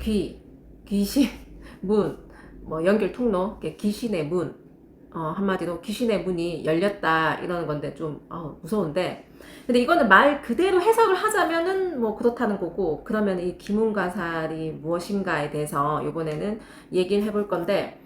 귀신, 문, 뭐 연결 통로, 귀신의 문, 한마디로 귀신의 문이 열렸다 이러는 건데 좀 무서운데, 근데 이거는 말 그대로 해석을 하자면은 뭐 그렇다는 거고, 그러면 이 기문가살이 무엇인가에 대해서 이번에는 얘기를 해볼 건데,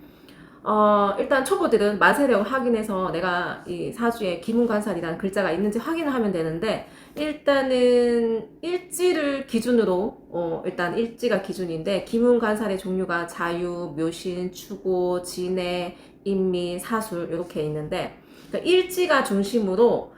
일단 초보들은 마세력 확인해서 내가 이 사주에 기문관살이라는 글자가 있는지 확인을 하면 되는데, 일단은 일지를 기준으로, 일단 일지가 기준인데, 기문관살의 종류가 자유, 묘신, 추고, 진해, 인미, 사술 이렇게 있는데, 그러니까 일지가 중심으로,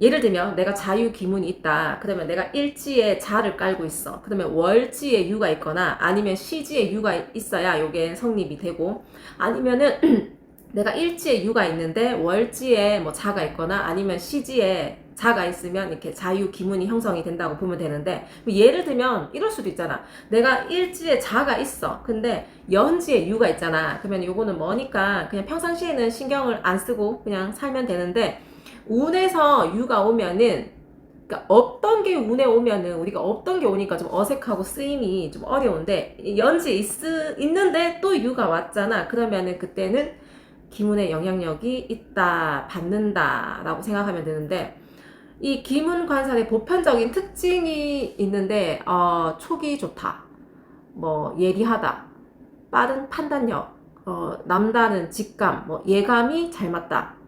예를 들면 내가 자유 기문이 있다. 그러면 내가 일지에 자를 깔고 있어. 그러면 월지에 유가 있거나 아니면 시지에 유가 있어야 요게 성립이 되고, 아니면은 내가 일지에 유가 있는데 월지에 뭐 자가 있거나 아니면 시지에 자가 있으면 이렇게 자유 기문이 형성이 된다고 보면 되는데, 예를 들면 이럴 수도 있잖아. 내가 일지에 자가 있어. 근데 연지에 유가 있잖아. 그러면 요거는 뭐니까 그냥 평상시에는 신경을 안 쓰고 그냥 살면 되는데, 운에서 유가 오면은, 그러니까 없던 게 운에 오면은 우리가 없던 게 오니까 좀 어색하고 쓰임이 좀 어려운데, 연지 있는데 또 유가 왔잖아. 그러면은 그때는 기문의 영향력이 있다, 받는다 라고 생각하면 되는데, 이 기문 관살의 보편적인 특징이 있는데, 촉이 좋다, 뭐 예리하다, 빠른 판단력, 남다른 직감, 뭐 예감이 잘 맞다.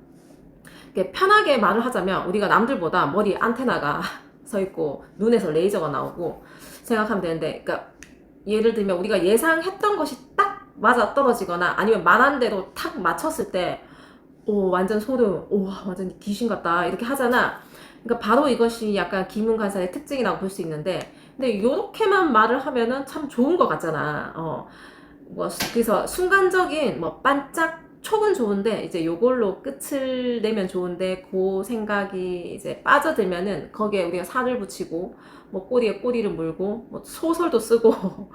편하게 말을 하자면 우리가 남들보다 머리 안테나가 서 있고 눈에서 레이저가 나오고 생각하면 되는데, 그러니까 예를 들면 우리가 예상했던 것이 딱 맞아 떨어지거나 아니면 말한 대로 탁 맞췄을 때, 오 완전 소름, 오 완전 귀신 같다 이렇게 하잖아. 그러니까 바로 이것이 약간 기문관살의 특징이라고 볼 수 있는데, 근데 이렇게만 말을 하면은 참 좋은 것 같잖아. 뭐 그래서 순간적인 뭐 반짝 촉은 좋은데, 이제 요걸로 끝을 내면 좋은데, 그 생각이 이제 빠져들면은 거기에 우리가 살을 붙이고 뭐 꼬리에 꼬리를 물고 뭐 소설도 쓰고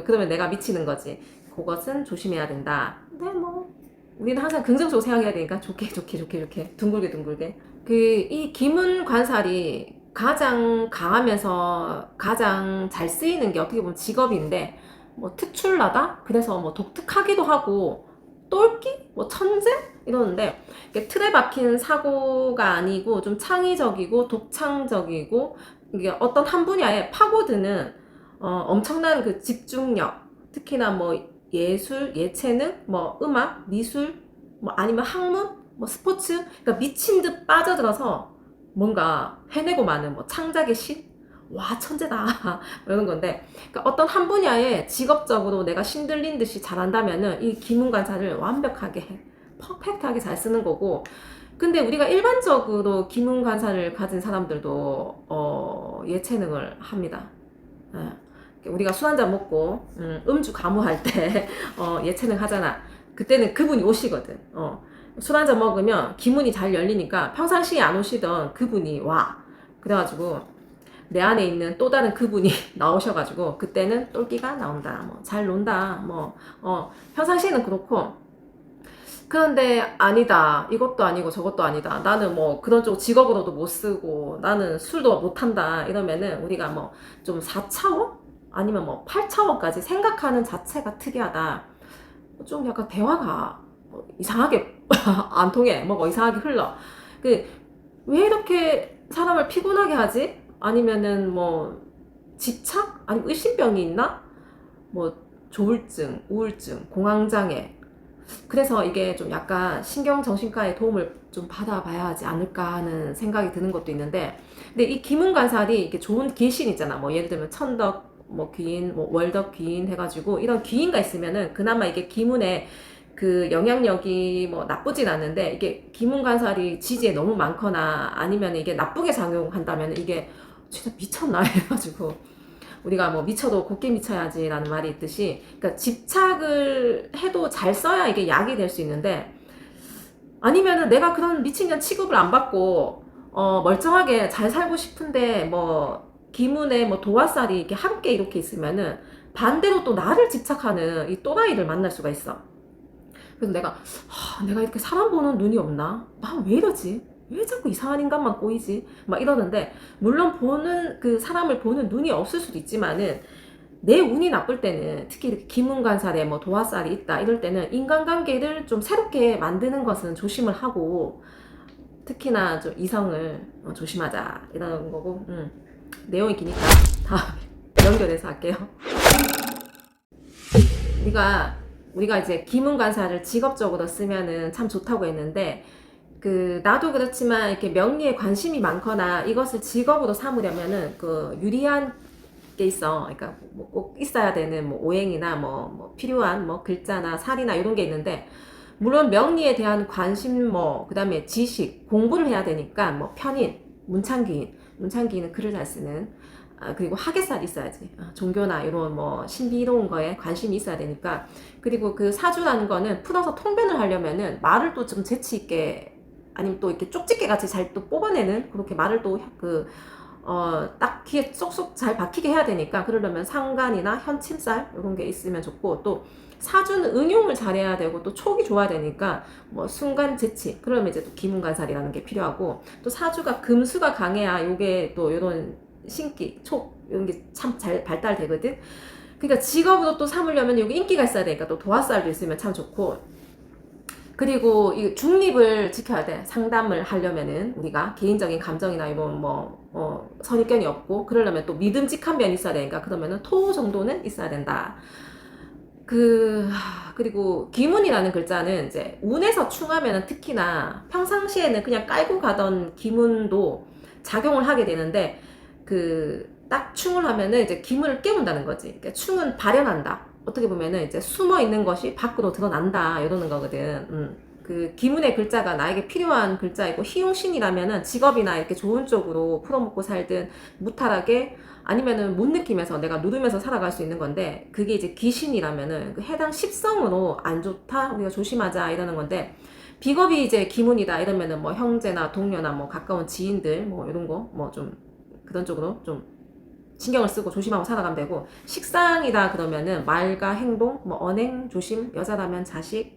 그러면 내가 미치는 거지. 그것은 조심해야 된다. 근데 뭐 우리는 항상 긍정적으로 생각해야 되니까 좋게 좋게 좋게 좋게 둥글게 둥글게. 이 기문 관살이 가장 강하면서 가장 잘 쓰이는 게 어떻게 보면 직업인데, 뭐 특출나다? 그래서 뭐 독특하기도 하고, 똘끼? 뭐 천재? 이러는데, 이게 틀에 박힌 사고가 아니고 좀 창의적이고 독창적이고, 이게 어떤 한 분야에 파고드는 엄청난 그 집중력, 특히나 뭐 예술, 예체능, 뭐 음악, 미술, 뭐 아니면 학문, 뭐 스포츠, 그러니까 미친 듯 빠져들어서 뭔가 해내고 마는 뭐 창작의 신? 와 천재다 이런 건데, 그러니까 어떤 한 분야에 직업적으로 내가 신들린 듯이 잘한다면은 이 기문관찰을 완벽하게 퍼펙트하게 잘 쓰는 거고, 근데 우리가 일반적으로 기문관찰을 가진 사람들도 예체능을 합니다. 우리가 술 한잔 먹고 음주 가무할 때 예체능 하잖아. 그때는 그분이 오시거든. 술 한잔 먹으면 기문이 잘 열리니까 평상시에 안 오시던 그분이 와. 그래가지고 내 안에 있는 또 다른 그분이 나오셔가지고 그때는 똘끼가 나온다, 뭐 잘 논다, 뭐 평상시에는 그렇고. 그런데 아니다, 이것도 아니고 저것도 아니다, 나는 뭐 그런 쪽 직업으로도 못 쓰고 나는 술도 못 한다 이러면은 우리가 뭐 좀 4차원 아니면 뭐 8차원까지 생각하는 자체가 특이하다. 좀 약간 대화가 이상하게 안 통해, 뭐가 이상하게 흘러. 왜 이렇게 사람을 피곤하게 하지? 아니면은 뭐 집착? 아니 의심병이 있나? 뭐 조울증, 우울증, 공황장애. 그래서 이게 좀 약간 신경정신과의 도움을 좀 받아봐야 하지 않을까 하는 생각이 드는 것도 있는데, 근데 이 기문관살이 이렇게 좋은 귀신 있잖아. 뭐 예를 들면 천덕, 뭐 귀인, 뭐 월덕 귀인 해가지고 이런 귀인가 있으면은 그나마 이게 기문에 그 영향력이 뭐 나쁘진 않는데, 이게 기문관살이 지지에 너무 많거나 아니면 이게 나쁘게 작용한다면 이게 진짜 미쳤나 해가지고, 우리가 뭐 미쳐도 곱게 미쳐야지 라는 말이 있듯이, 그러니까 집착을 해도 잘 써야 이게 약이 될 수 있는데, 아니면은 내가 그런 미친년 취급을 안 받고 멀쩡하게 잘 살고 싶은데 뭐 기문에 뭐 도화살이 이렇게 함께 이렇게 있으면은 반대로 또 나를 집착하는 이 또라이를 만날 수가 있어. 그래서 내가 이렇게 사람 보는 눈이 없나? 나 왜 이러지? 왜 자꾸 이상한 인간만 꼬이지? 막 이러는데, 물론 그 사람을 보는 눈이 없을 수도 있지만은 내 운이 나쁠 때는 특히 이렇게 기문관살에 뭐 도화살이 있다 이럴 때는 인간관계를 좀 새롭게 만드는 것은 조심을 하고 특히나 좀 이성을 조심하자 이런 거고 내용이 기니까 다음에 연결해서 할게요. 우리가 이제 기문관사를 직업적으로 쓰면은 참 좋다고 했는데 나도 그렇지만 이렇게 명리에 관심이 많거나 이것을 직업으로 삼으려면은 유리한 게 있어. 그러니까 뭐 꼭 있어야 되는 뭐 오행이나 뭐 필요한 뭐 글자나 살이나 이런 게 있는데 물론 명리에 대한 관심 그다음에 지식 공부를 해야 되니까 뭐 편인 문창기인은 글을 잘 쓰는 그리고 하계살이 있어야지. 종교나 이런 뭐 신비로운 거에 관심이 있어야 되니까. 그리고 그 사주라는 거는 풀어서 통변을 하려면은 말을 또 좀 재치 있게 아니면 또 이렇게 쪽집게 같이 잘 또 뽑아내는 그렇게 말을 또 딱 귀에 쏙쏙 잘 박히게 해야 되니까 그러려면 상간이나 현침살 이런 게 있으면 좋고 또 사주는 응용을 잘해야 되고 또 촉이 좋아야 되니까 뭐 순간 재치 그러면 이제 또 기문관살이라는 게 필요하고 또 사주가 금수가 강해야 요게 또 요런 신기, 촉 이런 게 참 잘 발달되거든. 그러니까 직업으로 또 삼으려면 여기 인기가 있어야 되니까 또 도화살도 있으면 참 좋고 그리고 이 중립을 지켜야 돼. 상담을 하려면은 우리가 개인적인 감정이나 이런 선입견이 없고 그러려면 또 믿음직한 면이 있어야 되니까 그러면은 토 정도는 있어야 된다. 그리고 기문이라는 글자는 이제 운에서 충하면은 특히나 평상시에는 그냥 깔고 가던 기문도 작용을 하게 되는데 딱 충을 하면은 이제 기문을 깨운다는 거지. 그러니까 충은 발현한다. 어떻게 보면은 이제 숨어 있는 것이 밖으로 드러난다 이러는 거거든. 기문의 글자가 나에게 필요한 글자이고 희용신이라면은 직업이나 이렇게 좋은 쪽으로 풀어먹고 살든 무탈하게 아니면은 못 느끼면서 내가 누르면서 살아갈 수 있는 건데 그게 이제 귀신이라면은 해당 십성으로 안 좋다 우리가 조심하자 이러는 건데 비겁이 이제 기문이다 이러면은 뭐 형제나 동료나 뭐 가까운 지인들 뭐 이런 거 뭐 좀 그런 쪽으로 좀 신경을 쓰고 조심하고 살아가면 되고 식상이다 그러면은 말과 행동 뭐 언행 조심 여자라면 자식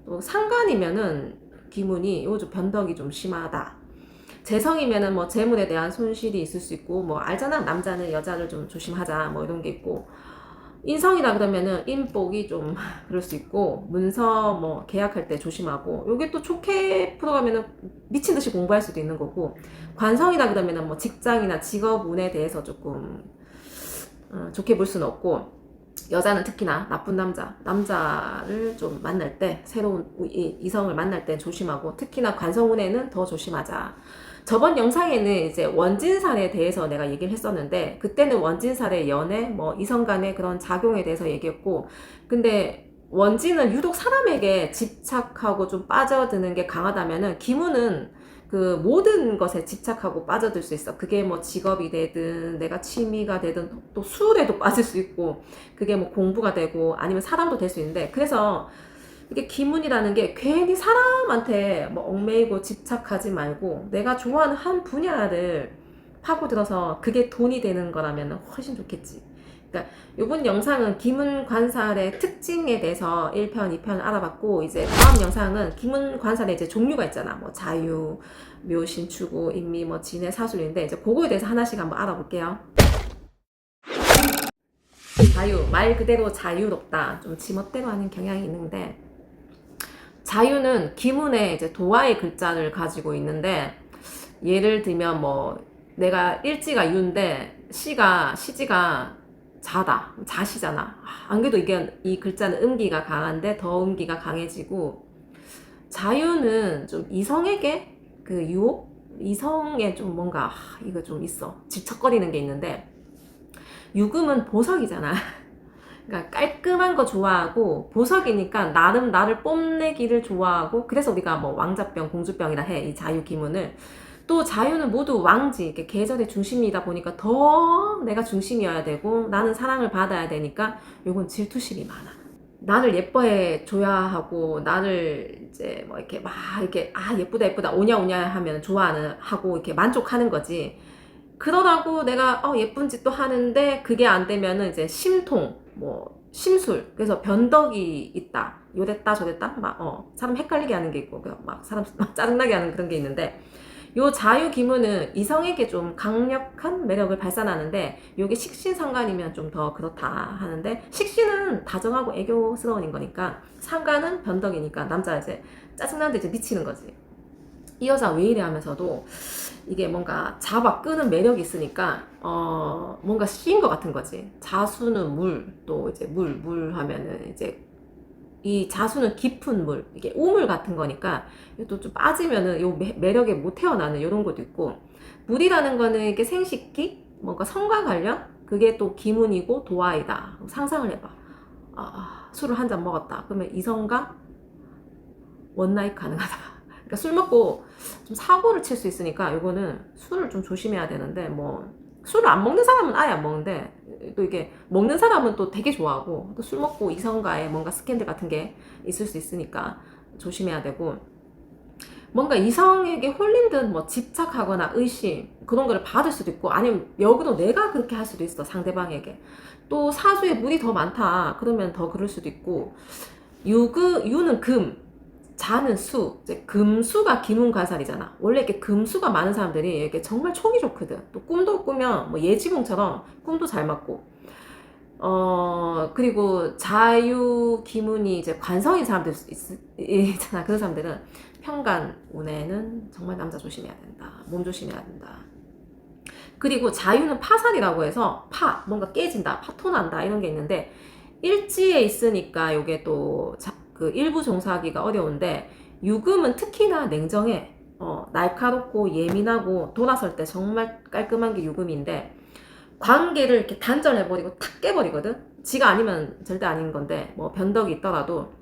또 상간이면은 기문이 요즘 변덕이 좀 심하다. 재성이면은 뭐 재물에 대한 손실이 있을 수 있고 뭐 알잖아 남자는 여자를 좀 조심하자 뭐 이런 게 있고 인성이라 그러면은 인복이 좀 그럴 수 있고 문서 뭐 계약할 때 조심하고 요게 또 좋게 풀어가면은 미친 듯이 공부할 수도 있는 거고 관성이라 그러면은 뭐 직장이나 직업 운에 대해서 조금 좋게 볼 수는 없고 여자는 특히나 나쁜 남자를 좀 만날 때 새로운 이성을 만날 때 조심하고 특히나 관성운에는 더 조심하자. 저번 영상에는 이제 원진살에 대해서 내가 얘기를 했었는데 그때는 원진살의 연애 뭐 이성 간의 그런 작용에 대해서 얘기했고 근데 원진은 유독 사람에게 집착하고 좀 빠져드는 게 강하다면은 기문은 모든 것에 집착하고 빠져들 수 있어. 그게 뭐 직업이 되든 내가 취미가 되든 또 술에도 빠질 수 있고 그게 뭐 공부가 되고 아니면 사람도 될 수 있는데 그래서 이게 기문이라는 게 괜히 사람한테 뭐 얽매이고 집착하지 말고 내가 좋아하는 한 분야를 파고들어서 그게 돈이 되는 거라면 훨씬 좋겠지. 그러니까 이번 영상은 기문관살의 특징에 대해서 1편, 2편 알아봤고 이제 다음 영상은 기문관살의 이제 종류가 있잖아. 뭐 자유, 묘신, 추구, 인미, 뭐 진해, 사술인데 이제 그거에 대해서 하나씩 한번 알아볼게요. 자유, 말 그대로 자유롭다. 좀 지멋대로 하는 경향이 있는데 자유는 기문에 이제 도화의 글자를 가지고 있는데 예를 들면 뭐 내가 일지가 유인데 시지가 자다 자시잖아. 안 그래도 이 글자는 음기가 강한데 더 음기가 강해지고 자유는 좀 이성에게 유혹 이성에 좀 뭔가 이거 좀 있어 질척거리는 게 있는데 유금은 보석이잖아. 그러니까 깔끔한 거 좋아하고 보석이니까 나름 나를 뽐내기를 좋아하고 그래서 우리가 뭐 왕자병 공주병이라 해 이 자유 기문을. 또 자유는 모두 왕지 이렇게 계절의 중심이다 보니까 더 내가 중심이어야 되고 나는 사랑을 받아야 되니까 요건 질투심이 많아. 나를 예뻐해 줘야 하고 나를 이제 뭐 이렇게 막 이렇게 예쁘다 오냐 하면 좋아하는 하고 이렇게 만족하는 거지. 그러라고 내가 예쁜 짓도 하는데 그게 안 되면은 이제 심통 뭐 심술 그래서 변덕이 있다 요랬다 저랬다 막 사람 헷갈리게 하는 게 있고 막 사람 막 짜증나게 하는 그런 게 있는데 요 자유기문은 이성에게 좀 강력한 매력을 발산하는데 요게 식신상간이면 좀 더 그렇다 하는데, 식신은 다정하고 애교스러운 거니까 상간은 변덕이니까 남자 이제 짜증나는데 이제 미치는 거지. 이 여자 왜 이래 하면서도 이게 뭔가 잡아 끄는 매력이 있으니까 뭔가 씌인 것 같은 거지. 자수는 물, 또 이제 물 하면은 이제 이 자수는 깊은 물, 이게 우물 같은 거니까 또 좀 빠지면은 요 매력에 못 태어나는 이런 것도 있고, 물이라는 거는 이게 생식기, 뭔가 성과 관련, 그게 또 기문이고 도화이다. 상상을 해봐. 술을 한 잔 먹었다. 그러면 이성과 원나잇 가능하다. 그러니까 술 먹고 좀 사고를 칠 수 있으니까 이거는 술을 좀 조심해야 되는데, 뭐 술을 안 먹는 사람은 아예 안 먹는데, 또 이게 먹는 사람은 또 되게 좋아하고, 또 술 먹고 이성과의 뭔가 스캔들 같은 게 있을 수 있으니까 조심해야 되고, 뭔가 이성에게 홀린 듯 뭐 집착하거나 의심 그런 거를 받을 수도 있고, 아니면 역으로 내가 그렇게 할 수도 있어. 상대방에게 또 사수에 물이 더 많다 그러면 더 그럴 수도 있고, 유는 금, 자는 수, 이제 금수가 기문관살이잖아. 원래 이렇게 금수가 많은 사람들이 이렇게 정말 촉이 좋거든. 또 꿈도 꾸면 뭐 예지몽처럼 꿈도 잘 맞고, 그리고 자유 기문이 이제 관성인 사람들 있잖아. 그런 사람들은 편간 운에는 정말 남자 조심해야 된다. 몸 조심해야 된다. 그리고 자유는 파산이라고 해서 뭔가 깨진다, 파토난다 이런 게 있는데, 일지에 있으니까 요게 또 그 일부 종사하기가 어려운데, 유금은 특히나 냉정해. 날카롭고 예민하고 돌아설 때 정말 깔끔한 게 유금인데, 관계를 이렇게 단절해버리고 탁 깨버리거든. 지가 아니면 절대 아닌 건데, 뭐 변덕이 있더라도.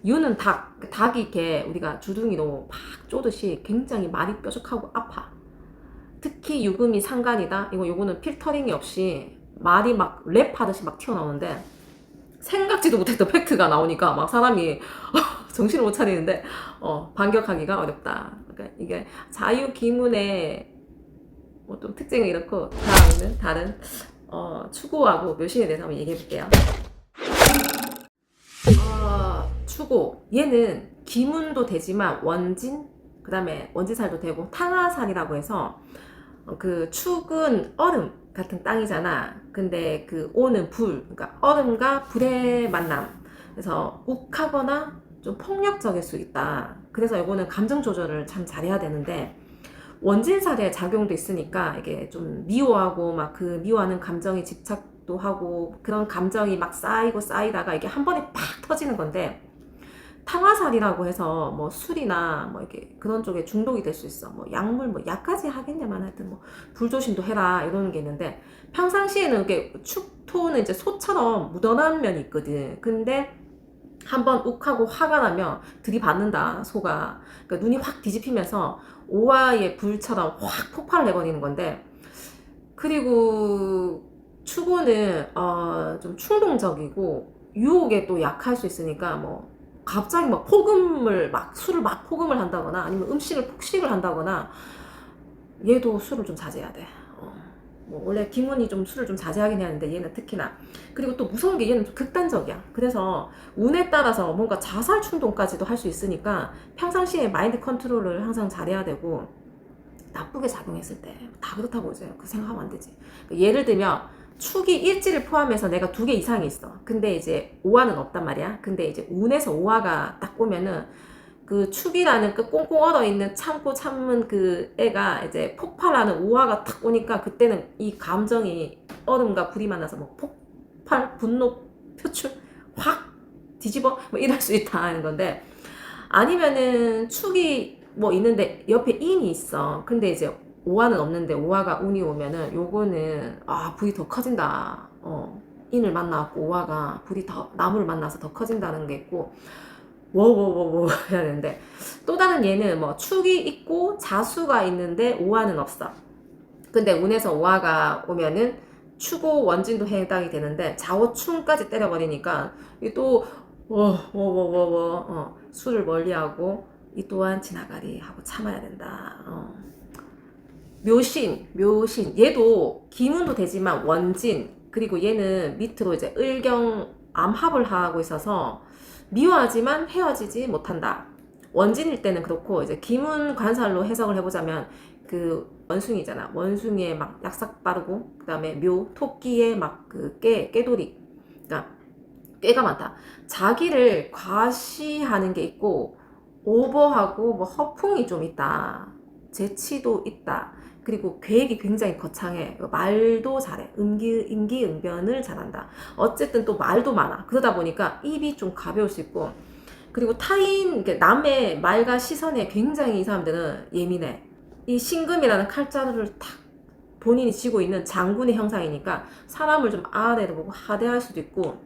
유는 닭이 이렇게 우리가 주둥이로 팍 쪼듯이 굉장히 말이 뾰족하고 아파. 특히 유금이 상간이다. 요거는 필터링이 없이 말이 막 랩하듯이 막 튀어나오는데, 생각지도 못했던 팩트가 나오니까 막 사람이 정신을 못 차리는데 반격하기가 어렵다. 그러니까 이게 자유 기문의 뭐 좀 특징은 이렇고, 다음에는 다른 추고하고 묘신에 대해서 한번 얘기해 볼게요. 추고, 얘는 기문도 되지만 원진, 그 다음에 원진살도 되고 탕화살이라고 해서, 그 축은 얼음 같은 땅이잖아. 근데 그 오는 불, 그러니까 얼음과 불의 만남. 그래서 욱하거나 좀 폭력적일 수 있다. 그래서 이거는 감정 조절을 참 잘해야 되는데, 원진살의 작용도 있으니까 이게 좀 미워하고 막 그 미워하는 감정에 집착도 하고, 그런 감정이 막 쌓이고 쌓이다가 이게 한 번에 팍 터지는 건데, 탕화살이라고 해서 뭐 술이나 뭐 이렇게 그런 쪽에 중독이 될 수 있어. 뭐 약물 뭐 약까지 하겠냐만, 하여튼 뭐 불조심도 해라 이러는 게 있는데, 평상시에는 이렇게 축토는 이제 소처럼 묻어난 면이 있거든. 근데 한번 욱하고 화가 나면 들이받는다, 소가. 그러니까 눈이 확 뒤집히면서 오화의 불처럼 확 폭발을 해버리는 건데, 그리고 추구는 좀 충동적이고 유혹에 또 약할 수 있으니까, 뭐 갑자기 막 술을 막 포금을 한다거나 아니면 음식을 폭식을 한다거나, 얘도 술을 좀 자제해야 돼. 뭐 원래 기문이 좀 술을 좀 자제하긴 하는데 얘는 특히나. 그리고 또 무서운 게 얘는 좀 극단적이야. 그래서 운에 따라서 뭔가 자살 충동까지도 할 수 있으니까 평상시에 마인드 컨트롤을 항상 잘해야 되고, 나쁘게 작용했을 때 다 그렇다고 이제 그 생각하면 안 되지. 예를 들면 축이 일지를 포함해서 내가 2개 이상이 있어. 근데 이제 오화는 없단 말이야. 근데 이제 운에서 오화가 딱 오면은 그 축이라는 그 꽁꽁 얼어 있는 참고 참은 그 애가 이제 폭발하는 오화가 탁 오니까, 그때는 이 감정이 얼음과 불이 만나서 뭐 폭발, 분노 표출 확 뒤집어 뭐 이럴 수 있다는 건데, 아니면은 축이 뭐 있는데 옆에 인이 있어. 근데 이제 오화는 없는데 오화가 운이 오면은, 요거는 불이 더 커진다. 인을 만나갖고 오화가 불이 더 나무를 만나서 더 커진다는 게 있고, 워워워워 해야 되는데, 또 다른 얘는 뭐 축이 있고 자수가 있는데 오화는 없어. 근데 운에서 오화가 오면은 추고 원진도 해당이 되는데, 자오충까지 때려버리니까 또 워워워워 술을 멀리하고, 이 또한 지나가리 하고 참아야 된다. 묘신 얘도 기문도 되지만 원진, 그리고 얘는 밑으로 이제 을경 암합을 하고 있어서 미워하지만 헤어지지 못한다. 원진일 때는 그렇고 이제 기문 관살로 해석을 해보자면 그 원숭이잖아. 원숭이에 막 약삭 빠르고 그다음에 묘 토끼에 막 그 깨돌이 그러니까 깨가 많다. 자기를 과시하는 게 있고 오버하고 뭐 허풍이 좀 있다. 재치도 있다. 그리고 계획이 굉장히 거창해. 말도 잘해. 임기응변을 잘한다. 어쨌든 또 말도 많아. 그러다 보니까 입이 좀 가벼울 수 있고 그리고 타인, 남의 말과 시선에 굉장히 이 사람들은 예민해. 이 신금이라는 칼자루를 탁 본인이 쥐고 있는 장군의 형상이니까 사람을 좀 아래로 보고 하대할 수도 있고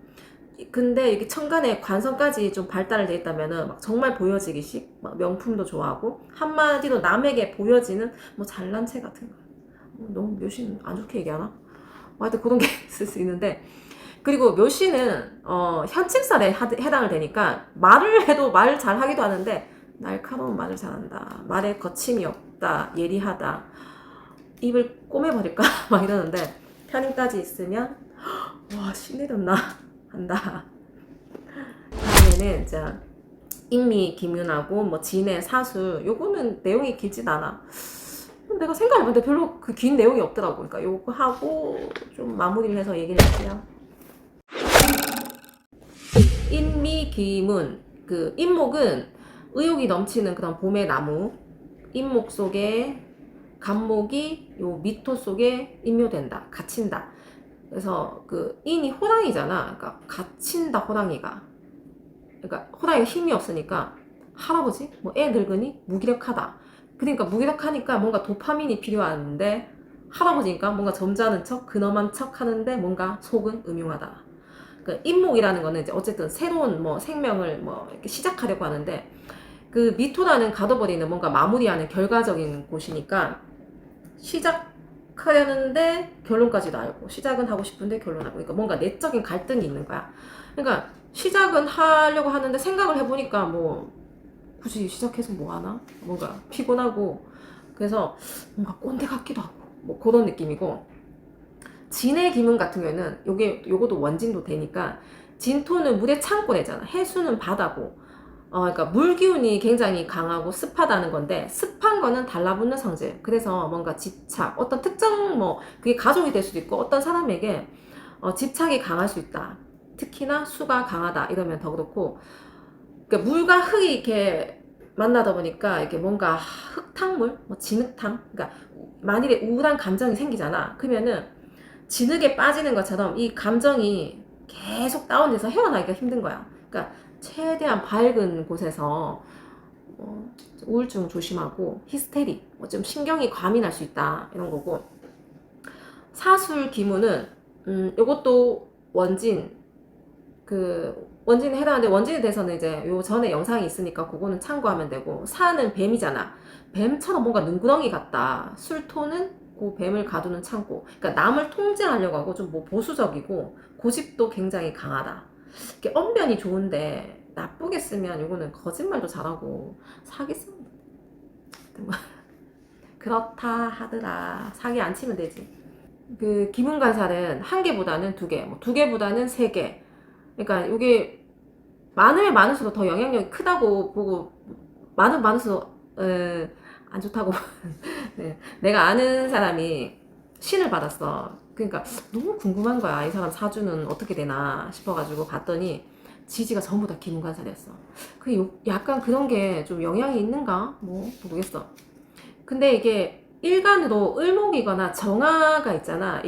근데 이게 천간에 관성까지 좀 발달을 돼 있다면은 막 정말 보여지기식 막 명품도 좋아하고 한마디로 남에게 보여지는 뭐 잘난 체 같은 거 너무 묘신 안 좋게 얘기하나? 하여튼 그런 게 있을 수 있는데 그리고 묘신은 현침살에 해당을 되니까 말을 해도 말 잘하기도 하는데 날카로운 말을 잘한다. 말에 거침이 없다. 예리하다. 입을 꼬매버릴까? 막 이러는데 편인까지 있으면 와 신내렸나 한다. 다음에는 자 인미 기문하고 뭐 진해 사수 요거는 내용이 길진 않아. 내가 생각해봤는데 별로 그 긴 내용이 없더라고. 그러니까 요거 하고 좀 마무리를 해서 얘기를 할게요. 인미기문 그 인목은 의욕이 넘치는 그런 봄의 나무 인목 속에 간목이 요 미토 속에 인묘된다 갇힌다 그래서 그 인이 호랑이잖아 그러니까 갇힌다 호랑이가 그러니까 호랑이가 힘이 없으니까 할아버지 뭐 애 늙으니 무기력하다 그러니까 무기력하니까 뭔가 도파민이 필요한데 할아버지니까 뭔가 점잖은 척 근엄한 척 하는데 뭔가 속은 음흉하다 그 인목이라는 거는 이제 어쨌든 새로운 뭐 생명을 뭐 이렇게 시작하려고 하는데 그 미토라는 가둬버리는 뭔가 마무리하는 결과적인 곳이니까 시작하려는데 결론까지도 알고 시작은 하고 싶은데 결론하고 그러니까 뭔가 내적인 갈등이 있는 거야. 그러니까 시작은 하려고 하는데 생각을 해보니까 뭐 굳이 시작해서 뭐 하나? 뭔가 피곤하고 그래서 뭔가 꼰대 같기도 하고 뭐 그런 느낌이고 진의 기문 같은 경우에는 요것도 원진도 되니까 진토는 물의 창고래잖아. 해수는 바다고. 그러니까 물 기운이 굉장히 강하고 습하다는 건데 습한 거는 달라붙는 성질. 그래서 뭔가 집착, 어떤 특정 뭐 그게 가족이 될 수도 있고 어떤 사람에게 집착이 강할 수 있다. 특히나 수가 강하다 이러면 더 그렇고. 그러니까 물과 흙이 이렇게 만나다 보니까 이게 뭔가 흙탕물, 뭐 진흙탕. 그러니까 만일에 우울한 감정이 생기잖아. 그러면은 진흙에 빠지는 것처럼 이 감정이 계속 다운돼서 헤어나기가 힘든 거야. 그러니까 최대한 밝은 곳에서 우울증 조심하고 히스테리, 좀 신경이 과민할 수 있다 이런 거고 사술 기문은 이것도 원진 원진에 해당하는데 원진에 대해서는 이제 요 전에 영상이 있으니까 그거는 참고하면 되고 사는 뱀이잖아. 뱀처럼 뭔가 눈구렁이 같다. 술토는 그 뱀을 가두는 창고. 그러니까 남을 통제하려고 하고 좀 뭐 보수적이고 고집도 굉장히 강하다. 이렇게 언변이 좋은데 나쁘게 쓰면 이거는 거짓말도 잘하고 사기 쓰면 그렇다 하더라. 사기 안 치면 되지. 그 기문관살은 한 개보다는 두 개, 뭐 두 개보다는 세 개. 그러니까 이게 많으면 많을수록 더 영향력이 크다고 보고 많을수록 안 좋다고 네. 내가 아는 사람이 신을 받았어. 그러니까 너무 궁금한 거야. 이 사람 사주는 어떻게 되나 싶어가지고 봤더니 지지가 전부 다 기문관살이었어. 약간 그런 게 좀 영향이 있는가? 뭐 모르겠어. 근데 이게 일간으로 을목이거나 정화가 있잖아.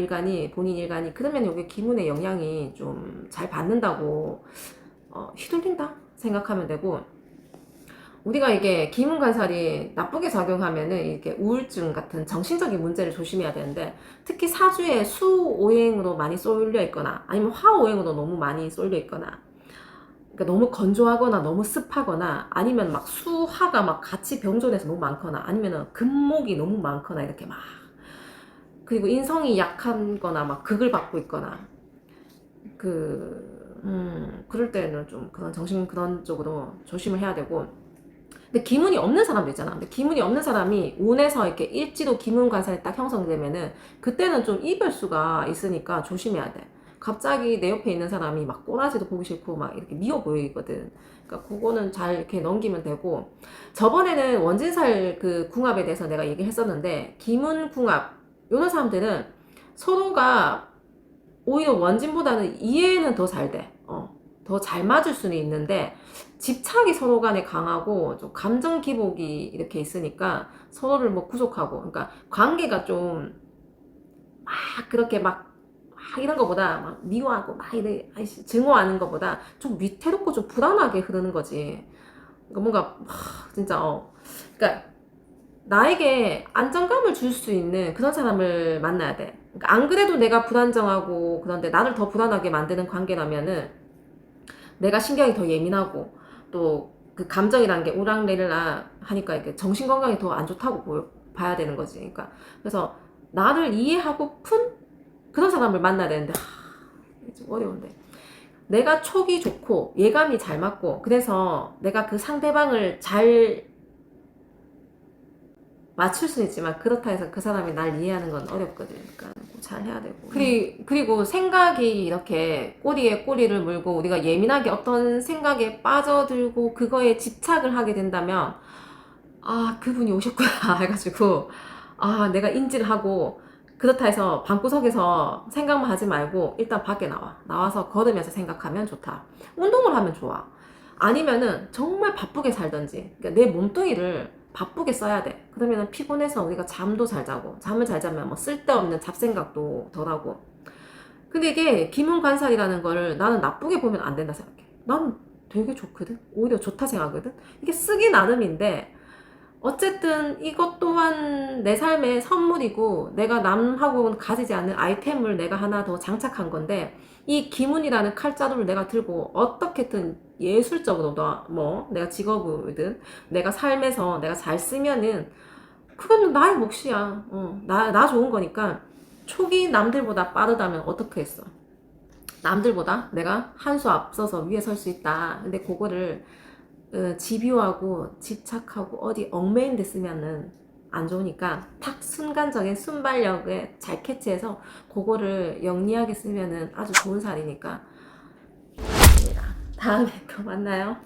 본인 일간이. 그러면 이게 기문의 영향이 좀 잘 받는다고 휘둘린다 생각하면 되고 우리가 이게 기문관살이 나쁘게 작용하면은 이게 우울증 같은 정신적인 문제를 조심해야 되는데 특히 사주에 수오행으로 많이 쏠려 있거나 아니면 화오행으로 너무 많이 쏠려 있거나 그러니까 너무 건조하거나 너무 습하거나 아니면 막 수화가 막 같이 병존해서 너무 많거나 아니면은 금목이 너무 많거나 이렇게 막 그리고 인성이 약한 거나 막 극을 받고 있거나 그럴 때는 좀 그런 그런 쪽으로 조심을 해야 되고 근데 기문이 없는 사람도 있잖아. 근데 기문이 없는 사람이 운에서 이렇게 일지도 기문 관살이 딱 형성되면은 그때는 좀 이별수가 있으니까 조심해야 돼. 갑자기 내 옆에 있는 사람이 막 꼬라지도 보기 싫고 막 이렇게 미워 보이거든. 그러니까 그거는 잘 이렇게 넘기면 되고, 저번에는 원진살 그 궁합에 대해서 내가 얘기를 했었는데, 기문 궁합 이런 사람들은 서로가 오히려 원진보다는 이해는 더 잘 돼. 더 잘 맞을 수는 있는데, 집착이 서로 간에 강하고 좀 감정 기복이 이렇게 있으니까 서로를 뭐 구속하고, 그러니까 관계가 좀 막 그렇게 막 이런 거보다 막 미워하고 막 이래 증오하는 거보다 좀 위태롭고 좀 불안하게 흐르는 거지. 그러니까 뭔가 진짜 그러니까 나에게 안정감을 줄 수 있는 그런 사람을 만나야 돼. 그러니까 안 그래도 내가 불안정하고 그런데 나를 더 불안하게 만드는 관계라면은 내가 신경이 더 예민하고 또 그 감정이라는 게 오락내리라 하니까 이게 정신 건강이 더 안 좋다고 봐야 되는 거지. 그러니까 그래서 나를 이해하고픈 그런 사람을 만나야 되는데 좀 어려운데, 내가 촉이 좋고 예감이 잘 맞고 그래서 내가 그 상대방을 잘 맞출 수는 있지만 그렇다 해서 그 사람이 날 이해하는 건 어렵거든. 그러니까 잘 해야 되고. 그리고 생각이 이렇게 꼬리에 꼬리를 물고 우리가 예민하게 어떤 생각에 빠져들고 그거에 집착을 하게 된다면, 아, 그분이 오셨구나 해가지고, 아, 내가 인지를 하고, 그렇다 해서 방구석에서 생각만 하지 말고 일단 밖에 나와서 걸으면서 생각하면 좋다. 운동을 하면 좋아. 아니면은 정말 바쁘게 살던지, 그러니까 내 몸뚱이를 바쁘게 써야 돼. 그러면 피곤해서 우리가 잠도 잘 자고, 잠을 잘 자면 뭐 쓸데없는 잡생각도 덜하고. 근데 이게 기문관살이라는 거를 나는 나쁘게 보면 안 된다 생각해. 나는 되게 좋거든. 오히려 좋다 생각하거든. 이게 쓰기 나름인데, 어쨌든 이것 또한 내 삶의 선물이고 내가 남하고는 가지지 않는 아이템을 내가 하나 더 장착한 건데, 이 기문이라는 칼자루를 내가 들고 어떻게든 예술적으로 뭐 내가 직업이든 내가 삶에서 내가 잘 쓰면은 그거는 나의 몫이야. 나 좋은 거니까. 촉이 남들보다 빠르다면 어떻게 했어? 남들보다 내가 한 수 앞서서 위에 설 수 있다. 근데 그거를 집요하고 집착하고 어디 얽매인 데 쓰면은 안 좋으니까 딱 순간적인 순발력에 잘 캐치해서 그거를 영리하게 쓰면은 아주 좋은 살이니까. 다음에 또 만나요.